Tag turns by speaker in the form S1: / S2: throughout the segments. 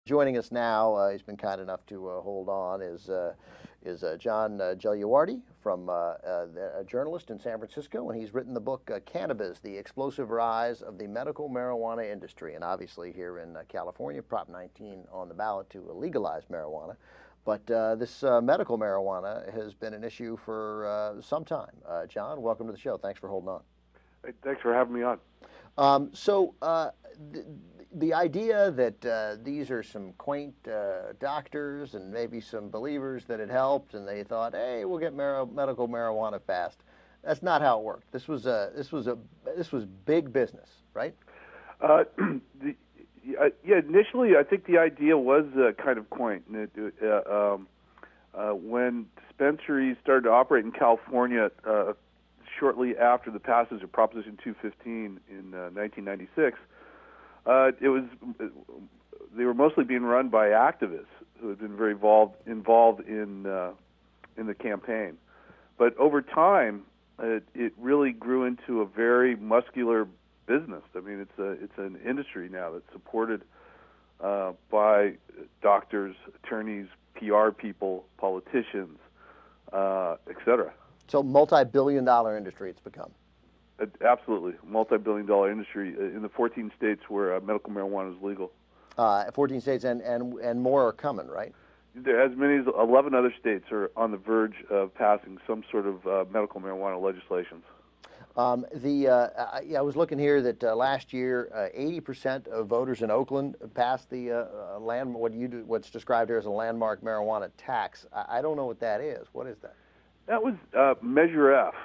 S1: Joining us now, he's been kind enough to hold on, is John Gagliardi, a journalist in San Francisco, and he's written the book Cannabis, The Explosive Rise of the Medical Marijuana Industry. And obviously here in California, Prop 19 on the ballot to legalize marijuana. But this medical marijuana has been an issue for some time. John, welcome to the show. Thanks for holding on.
S2: Hey, thanks for having me on.
S1: The idea that these are some quaint doctors and maybe some believers that it helped, and they thought, "Hey, we'll get medical marijuana passed." That's not how it worked. This was big business, right?
S2: Initially, I think the idea was kind of quaint. When dispensaries started to operate in California shortly after the passage of Proposition 215 in 1996. They were mostly being run by activists who had been very involved in the campaign. But over time, it really grew into a very muscular business. I mean, it's an industry now that's supported by doctors, attorneys, PR people, politicians, etc.
S1: So, multi-billion-dollar industry it's become.
S2: Absolutely, multi-billion-dollar industry in the 14 states where medical marijuana is legal.
S1: 14 states and more are coming, right?
S2: As many as 11 other states are on the verge of passing some sort of medical marijuana legislation.
S1: I was looking here that last year, 80% of voters in Oakland passed the what's described here as a landmark marijuana tax. I don't know what that is. What is that?
S2: That was Measure F.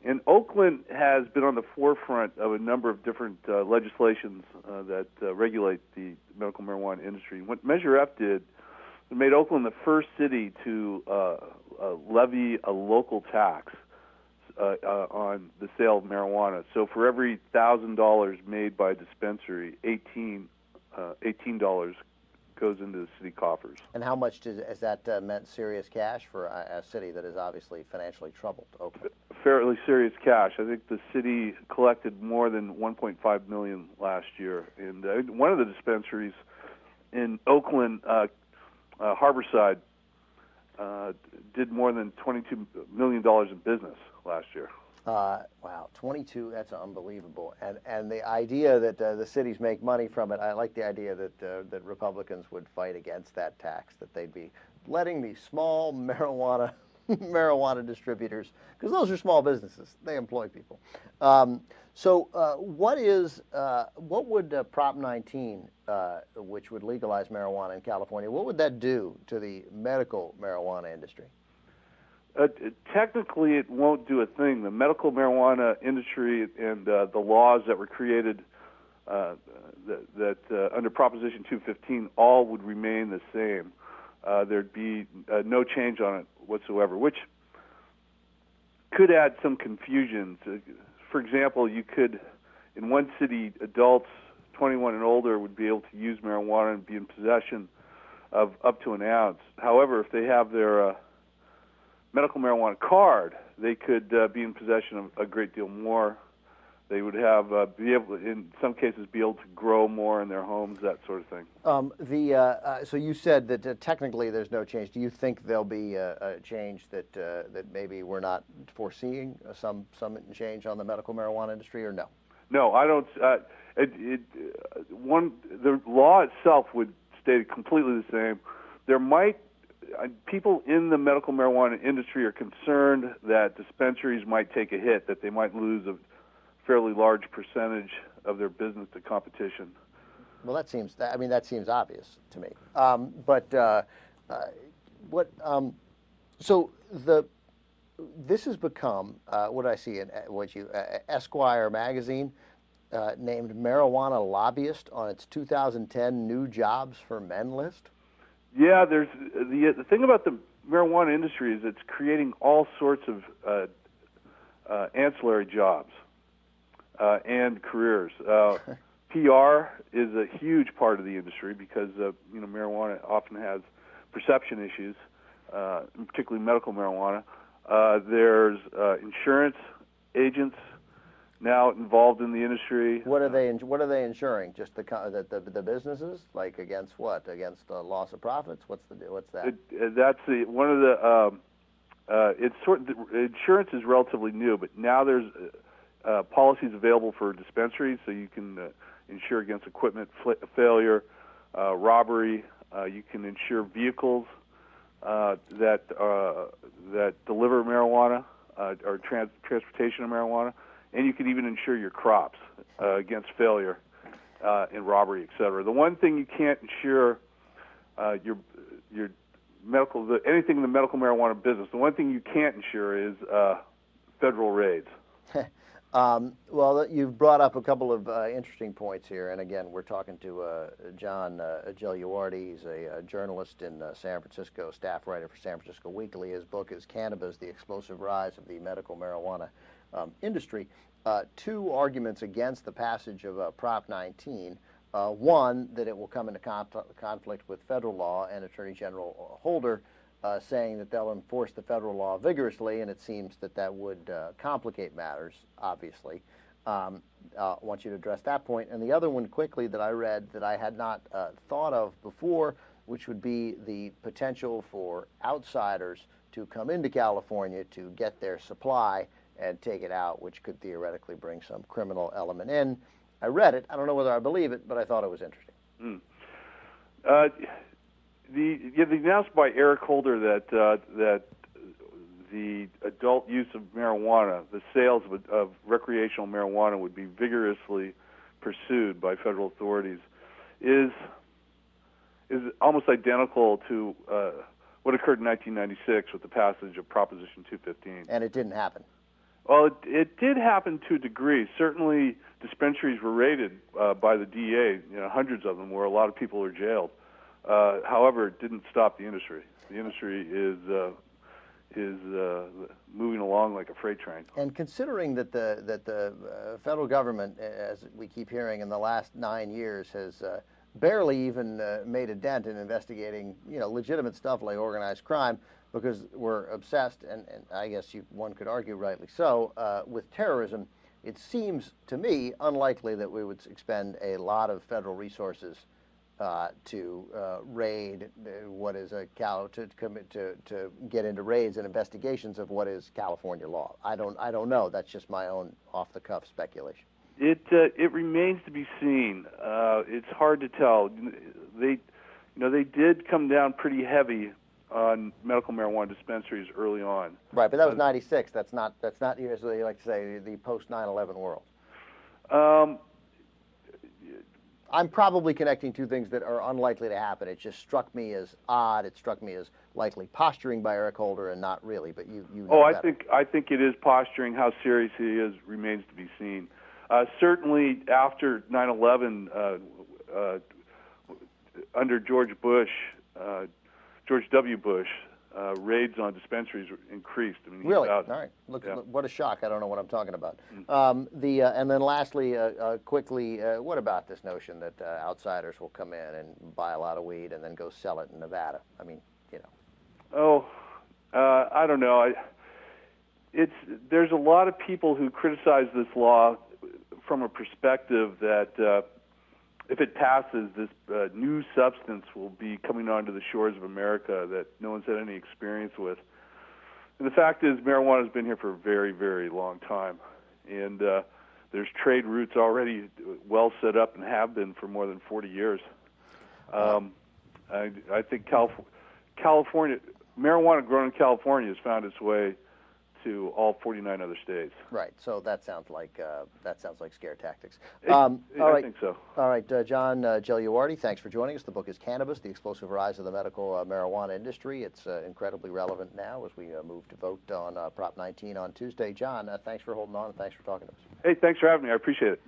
S2: And Oakland has been on the forefront of a number of different legislations that regulate the medical marijuana industry. What Measure F did, it made Oakland the first city to levy a local tax on the sale of marijuana. So for every $1,000 made by a dispensary, $18 goes into the city coffers.
S1: And how much has that meant serious cash for a city that is obviously financially troubled, Oakland?
S2: Fairly serious cash. I think the city collected more than $1.5 million last year. And one of the dispensaries in Oakland, Harborside, did more than $22 million in business last year.
S1: Wow, 22, that's unbelievable. And the idea that the cities make money from it, I like the idea that Republicans would fight against that tax, that they'd be letting these small marijuana distributors, because those are small businesses, they employ people. What would Prop 19, which would legalize marijuana in California, what would that do to the medical marijuana industry?
S2: Technically, it won't do a thing. The medical marijuana industry and the laws that were created under Proposition 215 all would remain the same. There'd be no change on it whatsoever, which could add some confusion. For example, you could, in one city, adults 21 and older would be able to use marijuana and be in possession of up to an ounce. However, if they have their medical marijuana card, they could be in possession of a great deal more. They would have in some cases, be able to grow more in their homes, that sort of thing.
S1: So you said that technically there's no change. Do you think there'll be a change that maybe we're not foreseeing, some change on the medical marijuana industry, or no?
S2: No, I don't. The law itself would stay completely the same. There might people in the medical marijuana industry are concerned that dispensaries might take a hit, that they might lose a fairly large percentage of their business to competition.
S1: Well, that seems obvious to me. This has become what I see in Esquire magazine named marijuana lobbyist on its 2010 New Jobs for Men list.
S2: Yeah, there's the thing about the marijuana industry is it's creating all sorts of ancillary jobs and careers. PR is a huge part of the industry because marijuana often has perception issues, particularly medical marijuana. There's insurance agents now involved in the industry.
S1: What are they? What are they insuring? Just the businesses, like against what? Against loss of profits? What's that?
S2: That's one of the. It's insurance is relatively new, but now there's policies available for dispensaries, so you can insure against equipment failure, robbery. You can insure vehicles that deliver marijuana or transportation of marijuana, and you can even insure your crops against failure and robbery, etc. The one thing you can't insure your anything in the medical marijuana business. The one thing you can't insure is federal raids.
S1: Well, you've brought up a couple of interesting points here, and again, we're talking to John Gagliardi. He's a journalist in San Francisco, staff writer for San Francisco Weekly. His book is Cannabis, The Explosive Rise of the Medical Marijuana Industry. Two arguments against the passage of Prop 19. One, that it will come into conflict with federal law, and Attorney General Holder saying that they'll enforce the federal law vigorously, and it seems that would complicate matters, obviously. I want you to address that point. And the other one quickly that I read that I had not thought of before, which would be the potential for outsiders to come into California to get their supply and take it out, which could theoretically bring some criminal element in. I read it. I don't know whether I believe it, but I thought it was interesting.
S2: The announcement by Eric Holder that the adult use of marijuana, the sales of recreational marijuana, would be vigorously pursued by federal authorities is almost identical to what occurred in 1996 with the passage of Proposition 215.
S1: And it didn't happen.
S2: Well, it did happen to a degree. Certainly, dispensaries were raided by the DEA. Hundreds of them were. A lot of people were jailed. However, it didn't stop the industry. The industry is moving along like a freight train.
S1: And considering that the federal government, as we keep hearing, in the last 9 years has barely even made a dent in investigating, legitimate stuff like organized crime, because we're obsessed, and I guess one could argue rightly so, with terrorism, it seems to me unlikely that we would expend a lot of federal resources to raid what is to get into raids and investigations of what is California law. I don't know. That's just my own off-the-cuff speculation.
S2: It remains to be seen. It's hard to tell. They did come down pretty heavy on medical marijuana dispensaries early on.
S1: Right, but that was 96. That's not as they like to say, the post 9/11 world. I'm probably connecting two things that are unlikely to happen. It just struck me as odd. It struck me as likely posturing by Eric Holder, and not really. But you know better.
S2: I think it is posturing. How serious he is remains to be seen. Certainly after 9/11, under George W. Bush, raids on dispensaries increased. I mean,
S1: really? All right. Look, what a shock. I don't know what I'm talking about. And then lastly, quickly, what about this notion that outsiders will come in and buy a lot of weed and then go sell it in Nevada? I mean,
S2: I don't know. There's a lot of people who criticize this law from a perspective that if it passes, this new substance will be coming onto the shores of America that no one's had any experience with. And the fact is, marijuana has been here for a very, very long time. And there's trade routes already well set up and have been for more than 40 years. I think California, marijuana grown in California has found its way to all 49 other states.
S1: Right. So that sounds like scare tactics.
S2: I think so.
S1: All right, John Gagliardi, thanks for joining us. The book is Cannabis: The Explosive Rise of the Medical Marijuana Industry. It's incredibly relevant now as we move to vote on Prop 19 on Tuesday. John, thanks for holding on and thanks for talking to us.
S2: Hey, thanks for having me. I appreciate it.